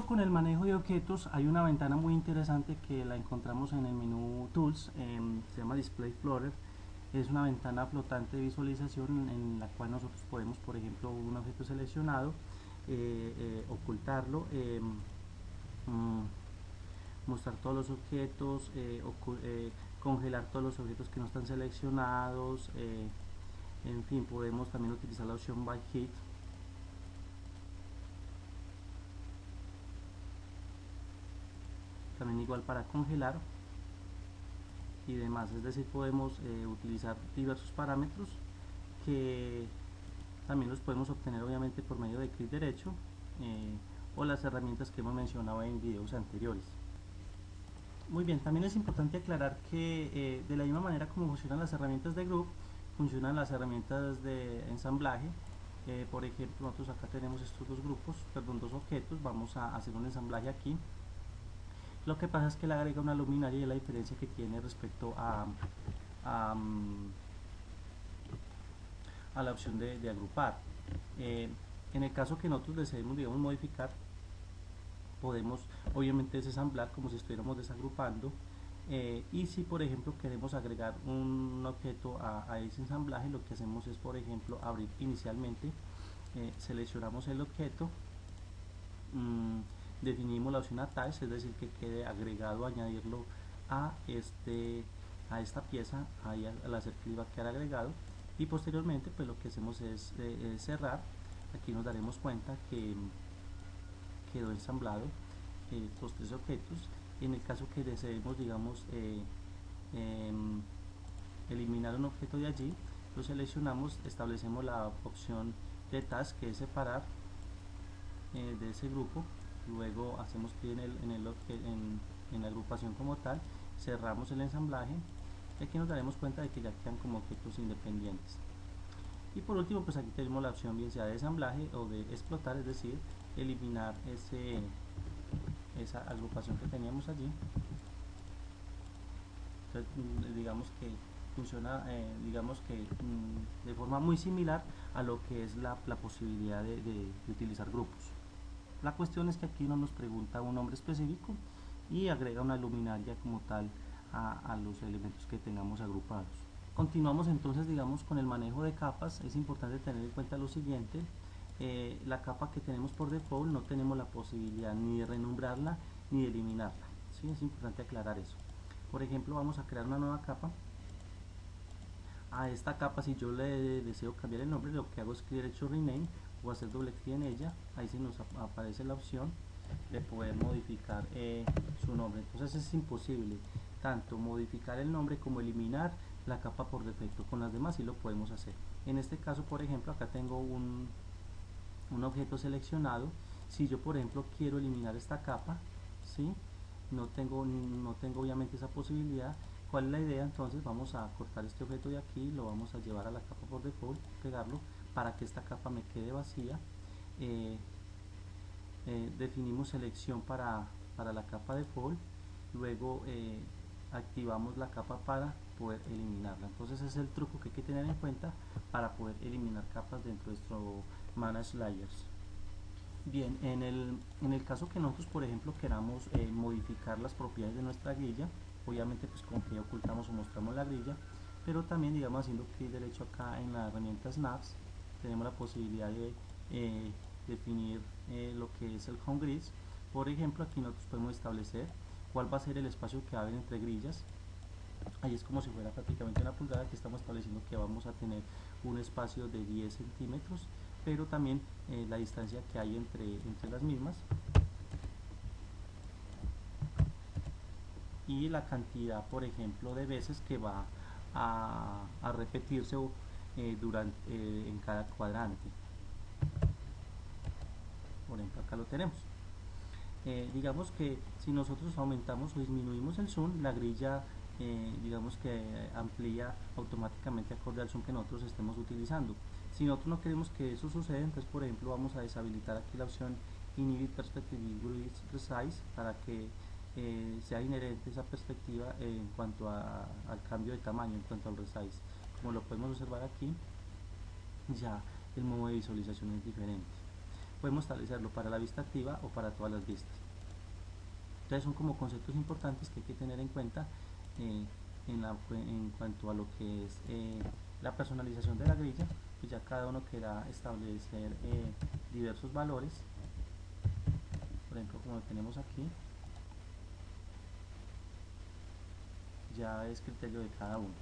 con el manejo de objetos, hay una ventana muy interesante que la encontramos en el menú Tools, se llama Display Floater. Es una ventana flotante de visualización en la cual nosotros podemos, por ejemplo, un objeto seleccionado, ocultarlo, mostrar todos los objetos, congelar todos los objetos que no están seleccionados, en fin, podemos también utilizar la opción By Hit. También igual para congelar y demás, es decir, podemos utilizar diversos parámetros que también los podemos obtener obviamente por medio de clic derecho o las herramientas que hemos mencionado en videos anteriores. Muy bien, también es importante aclarar que de la misma manera como funcionan las herramientas de group, funcionan las herramientas de ensamblaje. Por ejemplo, nosotros acá tenemos estos dos grupos, perdón, dos objetos, vamos a hacer un ensamblaje aquí. Lo que pasa es que le agrega una luminaria y es la diferencia que tiene respecto a la opción de agrupar. En el caso que nosotros deseemos, digamos, modificar, podemos obviamente desensamblar como si estuviéramos desagrupando, y si por ejemplo queremos agregar un objeto a ese ensamblaje, lo que hacemos es, por ejemplo, abrir inicialmente, seleccionamos el objeto, definimos la opción Attach, es decir, que quede agregado, añadirlo a esta pieza, ahí al hacer clic va a quedar agregado, y posteriormente pues lo que hacemos es cerrar. Aquí nos daremos cuenta que quedó ensamblado estos tres objetos. En el caso que deseemos, digamos, eliminar un objeto de allí, lo seleccionamos, establecemos la opción de Task, que es separar de ese grupo, luego hacemos clic en la agrupación como tal, cerramos el ensamblaje y aquí nos daremos cuenta de que ya quedan como objetos independientes. Y por último, pues aquí tenemos la opción bien sea de ensamblaje o de explotar, es decir, eliminar esa agrupación que teníamos allí. Entonces, digamos que funciona digamos que de forma muy similar a lo que es la posibilidad de utilizar grupos. La cuestión es que aquí uno nos pregunta un nombre específico y agrega una luminaria como tal a los elementos que tengamos agrupados. Continuamos entonces, digamos, con el manejo de capas. Es importante tener en cuenta lo siguiente: la capa que tenemos por default no tenemos la posibilidad ni de renombrarla ni de eliminarla, ¿sí? Es importante aclarar eso. Por ejemplo, vamos a crear una nueva capa. A esta capa, si yo le deseo cambiar el nombre, lo que hago es clic derecho rename o hacer doble clic en ella. Ahí se nos aparece la opción de poder modificar su nombre. Entonces es imposible tanto modificar el nombre como eliminar la capa por defecto. Con las demás sí lo podemos hacer. En este caso, por ejemplo, acá tengo un objeto seleccionado. Si yo, por ejemplo, quiero eliminar esta capa, ¿sí? no tengo obviamente esa posibilidad. ¿Cuál es la idea? Entonces vamos a cortar este objeto de aquí, lo vamos a llevar a la capa por default, pegarlo para que esta capa me quede vacía. Definimos selección para la capa default, luego activamos la capa para poder eliminarla. Entonces ese es el truco que hay que tener en cuenta para poder eliminar capas dentro de nuestro Manage Layers. Bien, en el caso que nosotros, por ejemplo, queramos modificar las propiedades de nuestra grilla, obviamente pues con que ocultamos o mostramos la grilla, pero también, digamos, haciendo clic derecho acá en la herramienta Snaps, tenemos la posibilidad de definir lo que es el home grid. Por ejemplo, aquí nosotros podemos establecer cuál va a ser el espacio que va a haber entre grillas. Ahí es como si fuera prácticamente una pulgada, que estamos estableciendo que vamos a tener un espacio de 10 centímetros, pero también la distancia que hay entre las mismas y la cantidad, por ejemplo, de veces que va a repetirse en cada cuadrante. Por ejemplo, acá lo tenemos. Digamos que si nosotros aumentamos o disminuimos el zoom, la grilla digamos que amplía automáticamente acorde al zoom que nosotros estemos utilizando. Si nosotros no queremos que eso suceda, entonces por ejemplo vamos a deshabilitar aquí la opción Inhibit Perspective Grid Resize para que sea inherente esa perspectiva en cuanto al cambio de tamaño, en cuanto al resize. Como lo podemos observar aquí, ya el modo de visualización es diferente. podemos establecerlo para la vista activa o para todas las vistas. Entonces son como conceptos importantes que hay que tener en cuenta en cuanto a lo que es la personalización de la grilla. Pues ya cada uno querrá establecer diversos valores, por ejemplo como lo tenemos aquí, ya es criterio de cada uno.